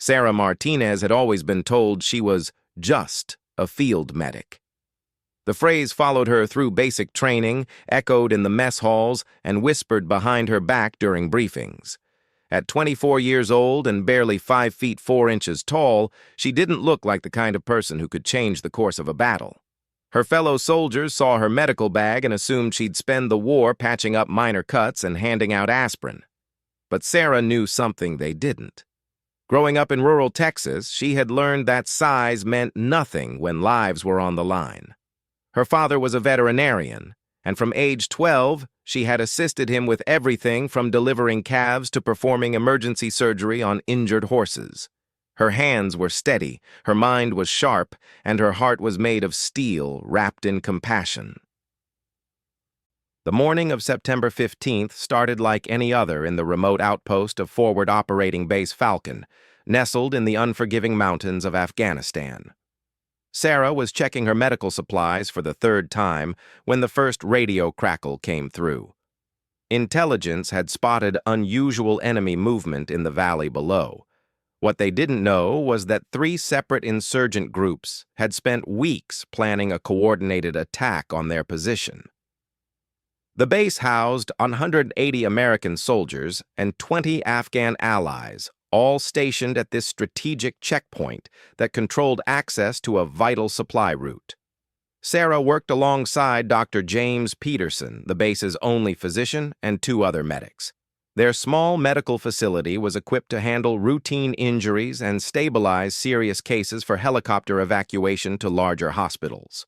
Sarah Martinez had always been told she was just a field medic. The phrase followed her through basic training, echoed in the mess halls, and whispered behind her back during briefings. At 24 years old and barely 5 feet 4 inches tall, she didn't look like the kind of person who could change the course of a battle. Her fellow soldiers saw her medical bag and assumed she'd spend the war patching up minor cuts and handing out aspirin. But Sarah knew something they didn't. Growing up in rural Texas, she had learned that size meant nothing when lives were on the line. Her father was a veterinarian, and from age 12, she had assisted him with everything from delivering calves to performing emergency surgery on injured horses. Her hands were steady, her mind was sharp, and her heart was made of steel wrapped in compassion. The morning of September 15th started like any other in the remote outpost of Forward Operating Base Falcon, nestled in the unforgiving mountains of Afghanistan. Sarah was checking her medical supplies for the third time when the first radio crackle came through. Intelligence had spotted unusual enemy movement in the valley below. What they didn't know was that 3 separate insurgent groups had spent weeks planning a coordinated attack on their position. The base housed 180 American soldiers and 20 Afghan allies, all stationed at this strategic checkpoint that controlled access to a vital supply route. Sarah worked alongside Dr. James Peterson, the base's only physician, and 2 other medics. Their small medical facility was equipped to handle routine injuries and stabilize serious cases for helicopter evacuation to larger hospitals.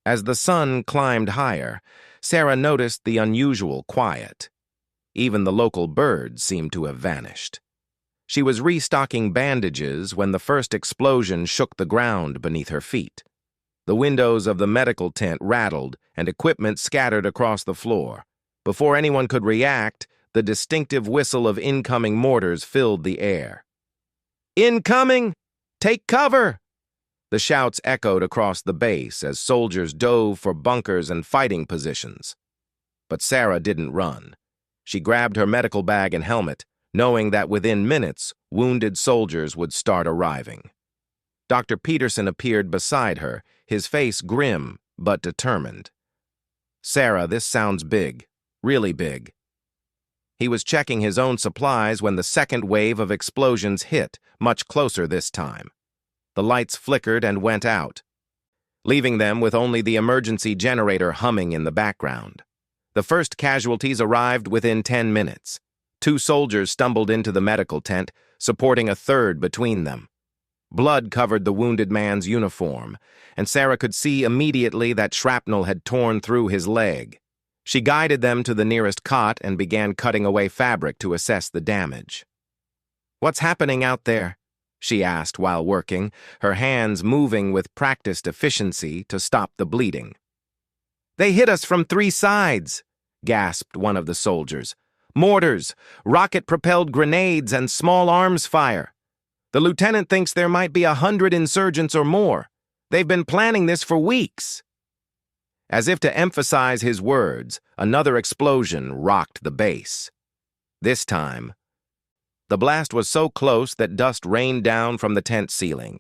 As the sun climbed higher, Sarah noticed the unusual quiet. Even the local birds seemed to have vanished. She was restocking bandages when the first explosion shook the ground beneath her feet. The windows of the medical tent rattled and equipment scattered across the floor. Before anyone could react, the distinctive whistle of incoming mortars filled the air. "Incoming! Take cover!" The shouts echoed across the base as soldiers dove for bunkers and fighting positions. But Sarah didn't run. She grabbed her medical bag and helmet, knowing that within minutes, wounded soldiers would start arriving. Dr. Peterson appeared beside her, his face grim but determined. "Sarah, this sounds big, really big." He was checking his own supplies when the second wave of explosions hit, much closer this time. The lights flickered and went out, leaving them with only the emergency generator humming in the background. The first casualties arrived within 10 minutes. 2 soldiers stumbled into the medical tent, supporting a third between them. Blood covered the wounded man's uniform, and Sarah could see immediately that shrapnel had torn through his leg. She guided them to the nearest cot and began cutting away fabric to assess the damage. "What's happening out there?" she asked while working, her hands moving with practiced efficiency to stop the bleeding. "They hit us from 3 sides," gasped one of the soldiers. "Mortars, rocket-propelled grenades, and small arms fire. The lieutenant thinks there might be 100 insurgents or more. They've been planning this for weeks." As if to emphasize his words, another explosion rocked the base. This time, the blast was so close that dust rained down from the tent ceiling.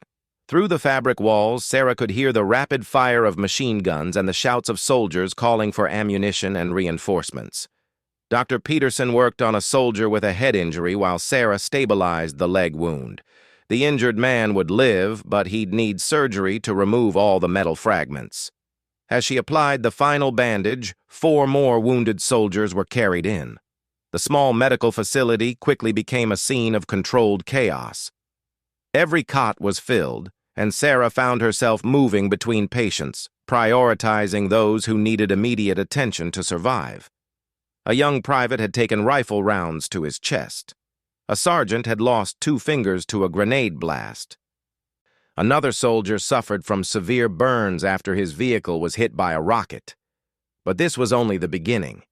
Through the fabric walls, Sarah could hear the rapid fire of machine guns and the shouts of soldiers calling for ammunition and reinforcements. Dr. Peterson worked on a soldier with a head injury while Sarah stabilized the leg wound. The injured man would live, but he'd need surgery to remove all the metal fragments. As she applied the final bandage, 4 more wounded soldiers were carried in. The small medical facility quickly became a scene of controlled chaos. Every cot was filled, and Sarah found herself moving between patients, prioritizing those who needed immediate attention to survive. A young private had taken rifle rounds to his chest. A sergeant had lost 2 fingers to a grenade blast. Another soldier suffered from severe burns after his vehicle was hit by a rocket. But this was only the beginning.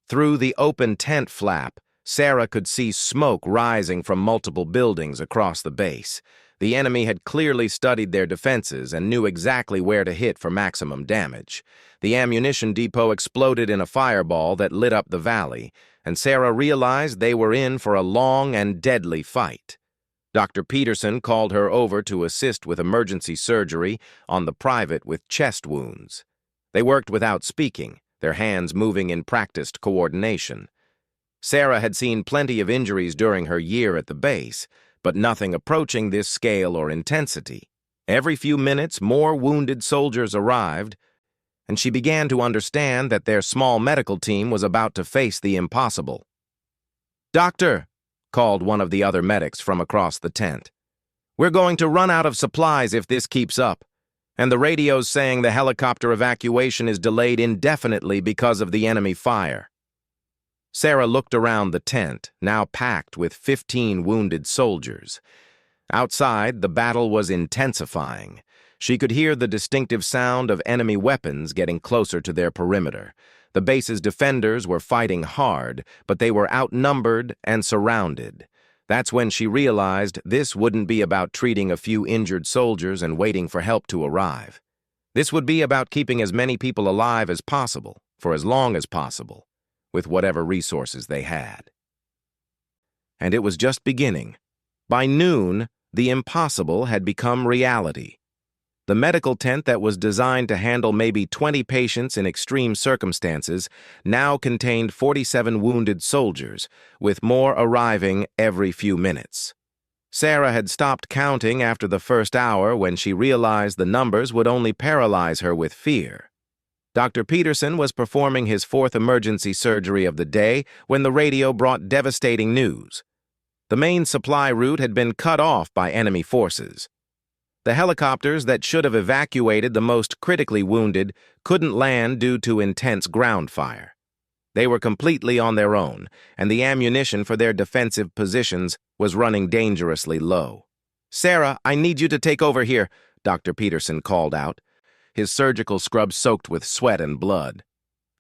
Through the open tent flap, Sarah could see smoke rising from multiple buildings across the base. The enemy had clearly studied their defenses and knew exactly where to hit for maximum damage. The ammunition depot exploded in a fireball that lit up the valley, and Sarah realized they were in for a long and deadly fight. Dr. Peterson called her over to assist with emergency surgery on the private with chest wounds. They worked without speaking, their hands moving in practiced coordination. Sarah had seen plenty of injuries during her year at the base, but nothing approaching this scale or intensity. Every few minutes, more wounded soldiers arrived, and she began to understand that their small medical team was about to face the impossible. "Doctor," called one of the other medics from across the tent. "We're going to run out of supplies if this keeps up, and the radio's saying the helicopter evacuation is delayed indefinitely because of the enemy fire." Sarah looked around the tent, now packed with 15 wounded soldiers. Outside, the battle was intensifying. She could hear the distinctive sound of enemy weapons getting closer to their perimeter. The base's defenders were fighting hard, but they were outnumbered and surrounded. That's when she realized this wouldn't be about treating a few injured soldiers and waiting for help to arrive. This would be about keeping as many people alive as possible, for as long as possible, with whatever resources they had. And it was just beginning. By noon, the impossible had become reality. The medical tent that was designed to handle maybe 20 patients in extreme circumstances now contained 47 wounded soldiers, with more arriving every few minutes. Sarah had stopped counting after the first hour when she realized the numbers would only paralyze her with fear. Dr. Peterson was performing his fourth emergency surgery of the day when the radio brought devastating news. The main supply route had been cut off by enemy forces. The helicopters that should have evacuated the most critically wounded couldn't land due to intense ground fire. They were completely on their own, and the ammunition for their defensive positions was running dangerously low. "Sarah, I need you to take over here," Dr. Peterson called out, his surgical scrub soaked with sweat and blood.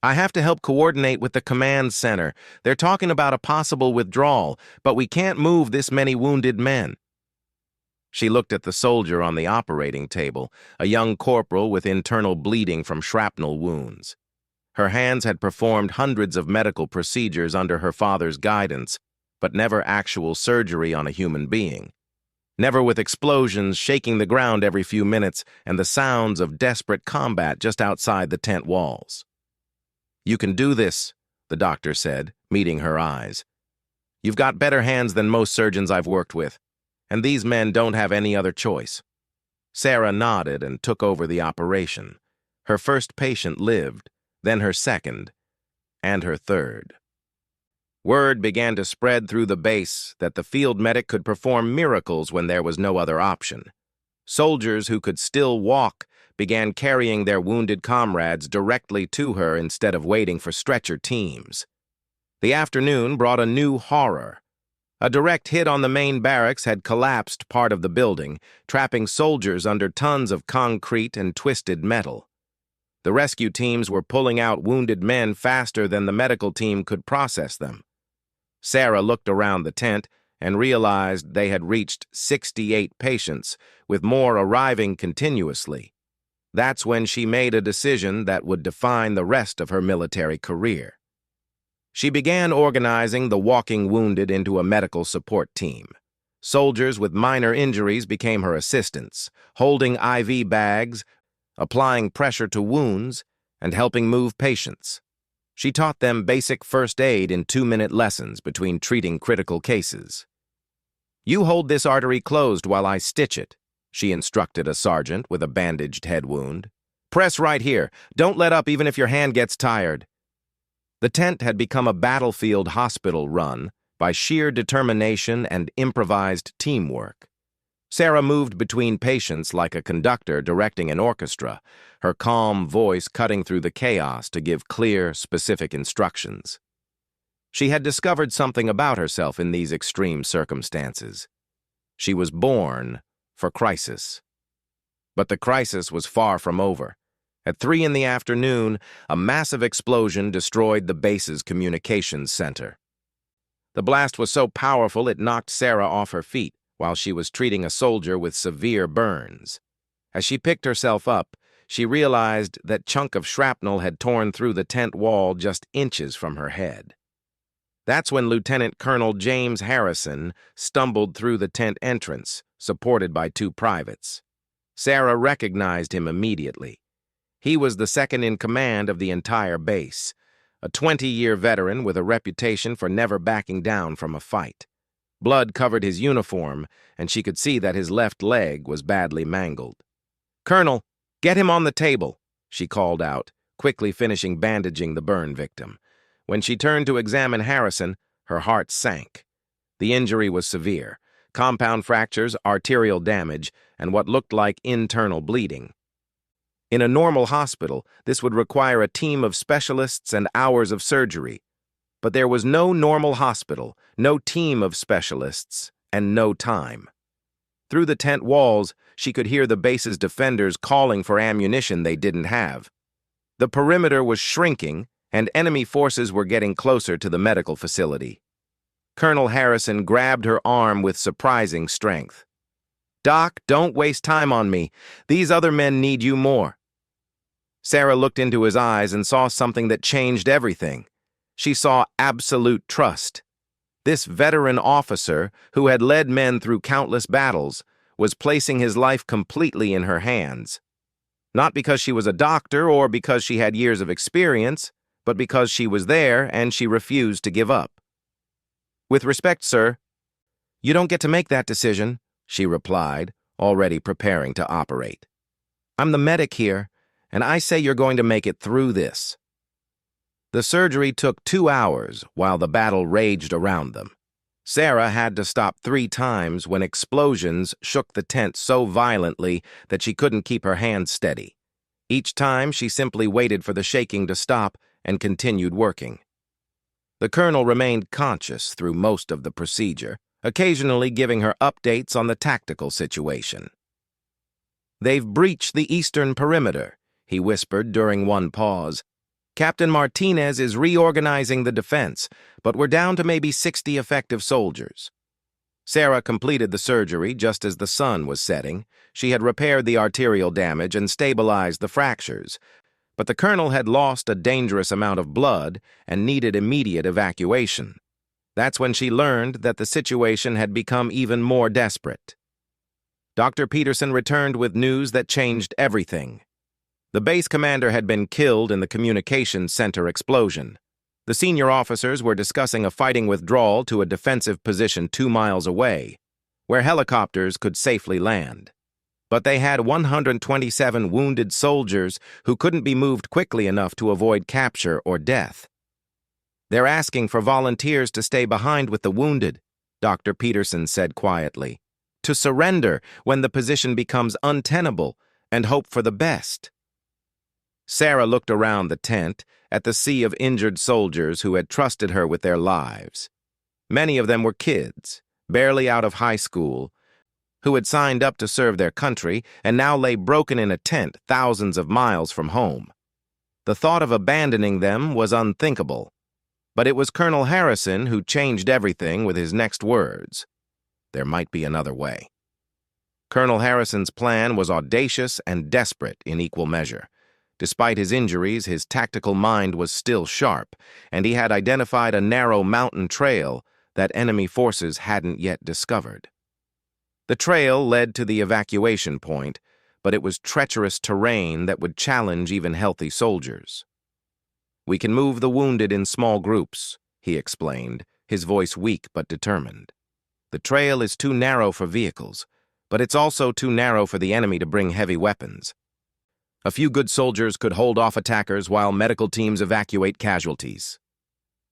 "I have to help coordinate with the command center. They're talking about a possible withdrawal, but we can't move this many wounded men." She looked at the soldier on the operating table, a young corporal with internal bleeding from shrapnel wounds. Her hands had performed hundreds of medical procedures under her father's guidance, but never actual surgery on a human being. Never with explosions shaking the ground every few minutes and the sounds of desperate combat just outside the tent walls. "You can do this," the doctor said, meeting her eyes. "You've got better hands than most surgeons I've worked with, and these men don't have any other choice." Sarah nodded and took over the operation. Her first patient lived, then her second, and her third. Word began to spread through the base that the field medic could perform miracles when there was no other option. Soldiers who could still walk began carrying their wounded comrades directly to her instead of waiting for stretcher teams. The afternoon brought a new horror. A direct hit on the main barracks had collapsed part of the building, trapping soldiers under tons of concrete and twisted metal. The rescue teams were pulling out wounded men faster than the medical team could process them. Sarah looked around the tent and realized they had reached 68 patients, with more arriving continuously. That's when she made a decision that would define the rest of her military career. She began organizing the walking wounded into a medical support team. Soldiers with minor injuries became her assistants, holding IV bags, applying pressure to wounds, and helping move patients. She taught them basic first aid in 2-minute lessons between treating critical cases. "You hold this artery closed while I stitch it," she instructed a sergeant with a bandaged head wound. "Press right here. Don't let up even if your hand gets tired." The tent had become a battlefield hospital run by sheer determination and improvised teamwork. Sarah moved between patients like a conductor directing an orchestra, her calm voice cutting through the chaos to give clear, specific instructions. She had discovered something about herself in these extreme circumstances. She was born for crisis. But the crisis was far from over. At 3 in the afternoon, a massive explosion destroyed the base's communications center. The blast was so powerful it knocked Sarah off her feet while she was treating a soldier with severe burns. As she picked herself up, she realized that chunk of shrapnel had torn through the tent wall just inches from her head. That's when Lieutenant Colonel James Harrison stumbled through the tent entrance, supported by two privates. Sarah recognized him immediately. He was the second in command of the entire base, a 20-year veteran with a reputation for never backing down from a fight. Blood covered his uniform, and she could see that his left leg was badly mangled. "Colonel, get him on the table," she called out, quickly finishing bandaging the burn victim. When she turned to examine Harrison, her heart sank. The injury was severe: compound fractures, arterial damage, and what looked like internal bleeding. In a normal hospital, this would require a team of specialists and hours of surgery. But there was no normal hospital, no team of specialists, and no time. Through the tent walls, she could hear the base's defenders calling for ammunition they didn't have. The perimeter was shrinking, and enemy forces were getting closer to the medical facility. Colonel Harrison grabbed her arm with surprising strength. "Doc, don't waste time on me. These other men need you more." Sarah looked into his eyes and saw something that changed everything. She saw absolute trust. This veteran officer, who had led men through countless battles, was placing his life completely in her hands. Not because she was a doctor or because she had years of experience, but because she was there and she refused to give up. "With respect, sir." "You don't get to make that decision," she replied, already preparing to operate. "I'm the medic here, and I say you're going to make it through this." The surgery took 2 hours while the battle raged around them. Sarah had to stop 3 times when explosions shook the tent so violently that she couldn't keep her hands steady. Each time, she simply waited for the shaking to stop and continued working. The colonel remained conscious through most of the procedure, occasionally giving her updates on the tactical situation. "They've breached the eastern perimeter," he whispered during one pause. "Captain Martinez is reorganizing the defense, but we're down to maybe 60 effective soldiers." Sarah completed the surgery just as the sun was setting. She had repaired the arterial damage and stabilized the fractures, but the colonel had lost a dangerous amount of blood and needed immediate evacuation. That's when she learned that the situation had become even more desperate. Dr. Peterson returned with news that changed everything. The base commander had been killed in the communications center explosion. The senior officers were discussing a fighting withdrawal to a defensive position 2 miles away, where helicopters could safely land. But they had 127 wounded soldiers who couldn't be moved quickly enough to avoid capture or death. "They're asking for volunteers to stay behind with the wounded," Dr. Peterson said quietly, "to surrender when the position becomes untenable and hope for the best." Sarah looked around the tent at the sea of injured soldiers who had trusted her with their lives. Many of them were kids, barely out of high school, who had signed up to serve their country and now lay broken in a tent thousands of miles from home. The thought of abandoning them was unthinkable, but it was Colonel Harrison who changed everything with his next words: "There might be another way." Colonel Harrison's plan was audacious and desperate in equal measure. Despite his injuries, his tactical mind was still sharp, and he had identified a narrow mountain trail that enemy forces hadn't yet discovered. The trail led to the evacuation point, but it was treacherous terrain that would challenge even healthy soldiers. "We can move the wounded in small groups," he explained, his voice weak but determined. "The trail is too narrow for vehicles, but it's also too narrow for the enemy to bring heavy weapons. A few good soldiers could hold off attackers while medical teams evacuate casualties."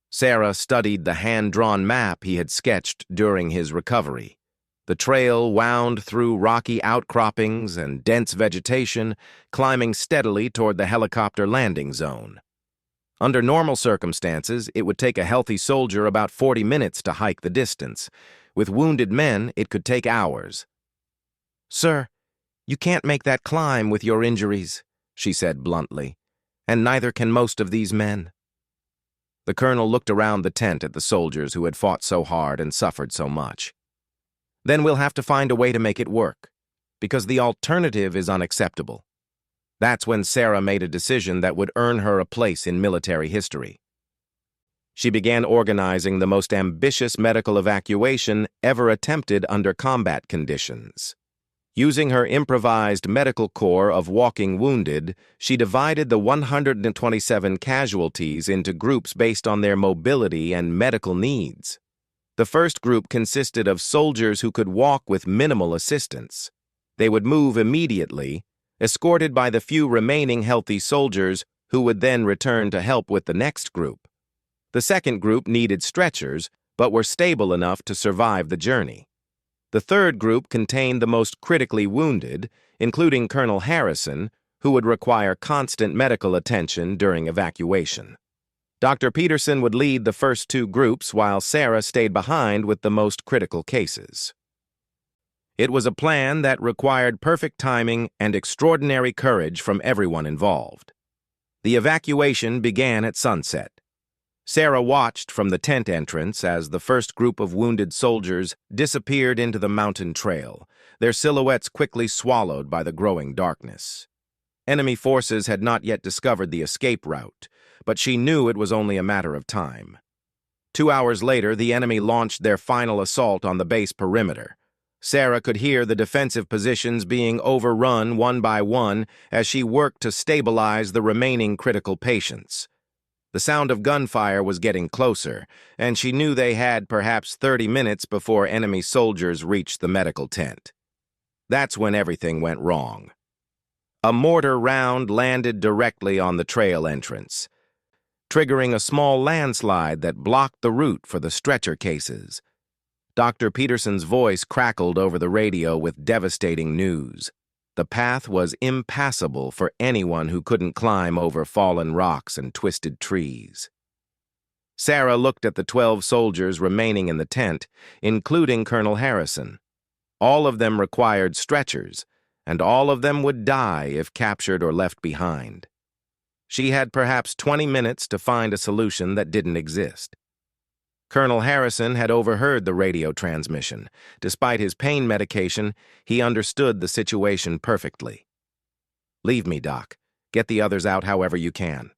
Sarah studied the hand-drawn map he had sketched during his recovery. The trail wound through rocky outcroppings and dense vegetation, climbing steadily toward the helicopter landing zone. Under normal circumstances, it would take a healthy soldier about 40 minutes to hike the distance. With wounded men, it could take hours. "Sir, you can't make that climb with your injuries," she said bluntly, "and neither can most of these men." The colonel looked around the tent at the soldiers who had fought so hard and suffered so much. "Then we'll have to find a way to make it work, because the alternative is unacceptable." That's when Sarah made a decision that would earn her a place in military history. She began organizing the most ambitious medical evacuation ever attempted under combat conditions. Using her improvised medical corps of walking wounded, she divided the 127 casualties into groups based on their mobility and medical needs. The first group consisted of soldiers who could walk with minimal assistance. They would move immediately, escorted by the few remaining healthy soldiers who would then return to help with the next group. The second group needed stretchers, but were stable enough to survive the journey. The third group contained the most critically wounded, including Colonel Harrison, who would require constant medical attention during evacuation. Dr. Peterson would lead the first two groups while Sarah stayed behind with the most critical cases. It was a plan that required perfect timing and extraordinary courage from everyone involved. The evacuation began at sunset. Sarah watched from the tent entrance as the first group of wounded soldiers disappeared into the mountain trail, their silhouettes quickly swallowed by the growing darkness. Enemy forces had not yet discovered the escape route, but she knew it was only a matter of time. 2 hours later, the enemy launched their final assault on the base perimeter. Sarah could hear the defensive positions being overrun one by one as she worked to stabilize the remaining critical patients. The sound of gunfire was getting closer, and she knew they had perhaps 30 minutes before enemy soldiers reached the medical tent. That's when everything went wrong. A mortar round landed directly on the trail entrance, triggering a small landslide that blocked the route for the stretcher cases. Dr. Peterson's voice crackled over the radio with devastating news. The path was impassable for anyone who couldn't climb over fallen rocks and twisted trees. Sarah looked at the 12 soldiers remaining in the tent, including Colonel Harrison. All of them required stretchers, and all of them would die if captured or left behind. She had perhaps 20 minutes to find a solution that didn't exist. Colonel Harrison had overheard the radio transmission. Despite his pain medication, he understood the situation perfectly. "Leave me, Doc. Get the others out however you can."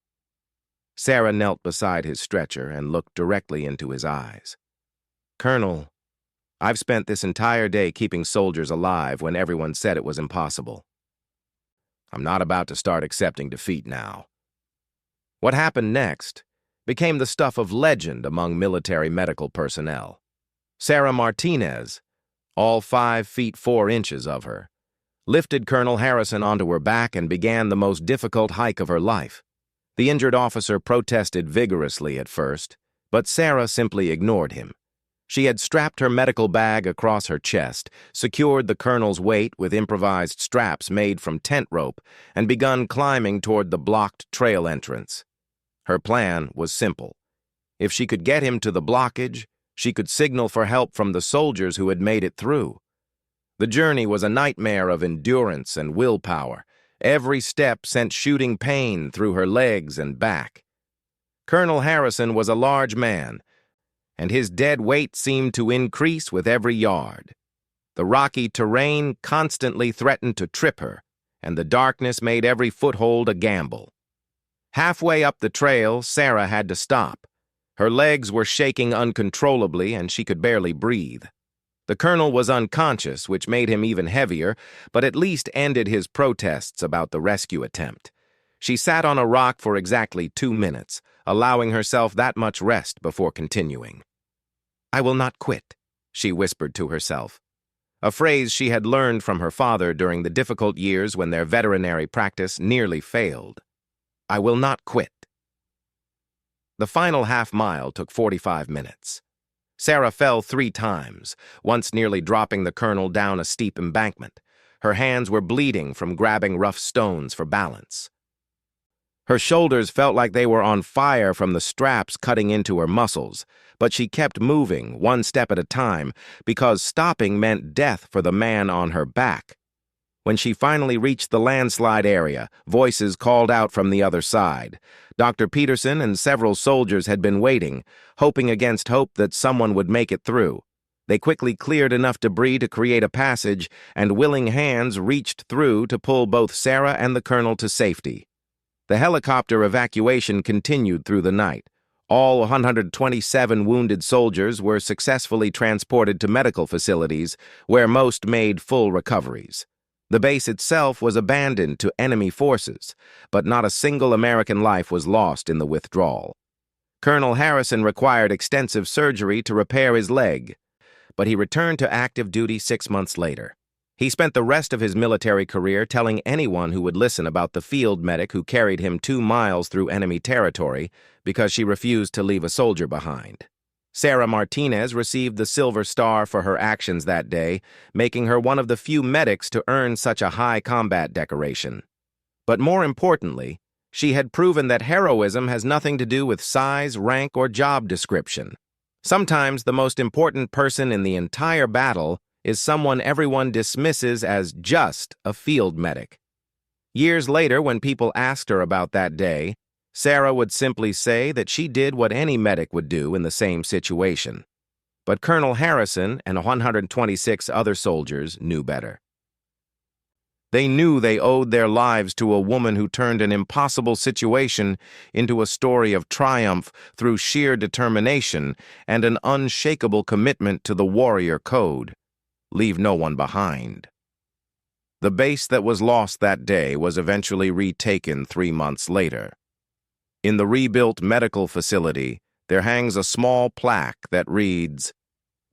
Sarah knelt beside his stretcher and looked directly into his eyes. "Colonel, I've spent this entire day keeping soldiers alive when everyone said it was impossible. I'm not about to start accepting defeat now." What happened next became the stuff of legend among military medical personnel. Sarah Martinez, all 5 feet 4 inches of her, lifted Colonel Harrison onto her back and began the most difficult hike of her life. The injured officer protested vigorously at first, but Sarah simply ignored him. She had strapped her medical bag across her chest, secured the colonel's weight with improvised straps made from tent rope, and begun climbing toward the blocked trail entrance. Her plan was simple. If she could get him to the blockage, she could signal for help from the soldiers who had made it through. The journey was a nightmare of endurance and willpower. Every step sent shooting pain through her legs and back. Colonel Harrison was a large man, and his dead weight seemed to increase with every yard. The rocky terrain constantly threatened to trip her, and the darkness made every foothold a gamble. Halfway up the trail, Sarah had to stop. Her legs were shaking uncontrollably, and she could barely breathe. The colonel was unconscious, which made him even heavier, but at least ended his protests about the rescue attempt. She sat on a rock for exactly 2 minutes, allowing herself that much rest before continuing. "I will not quit," she whispered to herself, a phrase she had learned from her father during the difficult years when their veterinary practice nearly failed. "I will not quit." The final half-mile took 45 minutes. Sarah fell 3 times, once nearly dropping the colonel down a steep embankment. Her hands were bleeding from grabbing rough stones for balance. Her shoulders felt like they were on fire from the straps cutting into her muscles, but she kept moving, 1 step at a time, because stopping meant death for the man on her back. When she finally reached the landslide area, voices called out from the other side. Dr. Peterson and several soldiers had been waiting, hoping against hope that someone would make it through. They quickly cleared enough debris to create a passage, and willing hands reached through to pull both Sarah and the colonel to safety. The helicopter evacuation continued through the night. All 127 wounded soldiers were successfully transported to medical facilities, where most made full recoveries. The base itself was abandoned to enemy forces, but not a single American life was lost in the withdrawal. Colonel Harrison required extensive surgery to repair his leg, but he returned to active duty 6 months later. He spent the rest of his military career telling anyone who would listen about the field medic who carried him 2 miles through enemy territory because she refused to leave a soldier behind. Sarah Martinez received the Silver Star for her actions that day, making her one of the few medics to earn such a high combat decoration. But more importantly, she had proven that heroism has nothing to do with size, rank, or job description. Sometimes the most important person in the entire battle is someone everyone dismisses as just a field medic. Years later, when people asked her about that day, Sarah would simply say that she did what any medic would do in the same situation. But Colonel Harrison and 126 other soldiers knew better. They knew they owed their lives to a woman who turned an impossible situation into a story of triumph through sheer determination and an unshakable commitment to the warrior code. Leave no one behind. The base that was lost that day was eventually retaken 3 months later. In the rebuilt medical facility, there hangs a small plaque that reads,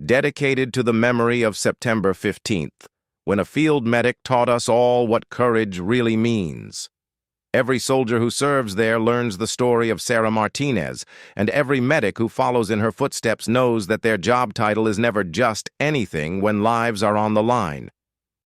"Dedicated to the memory of September 15th, when a field medic taught us all what courage really means." Every soldier who serves there learns the story of Sarah Martinez, and every medic who follows in her footsteps knows that their job title is never just anything when lives are on the line.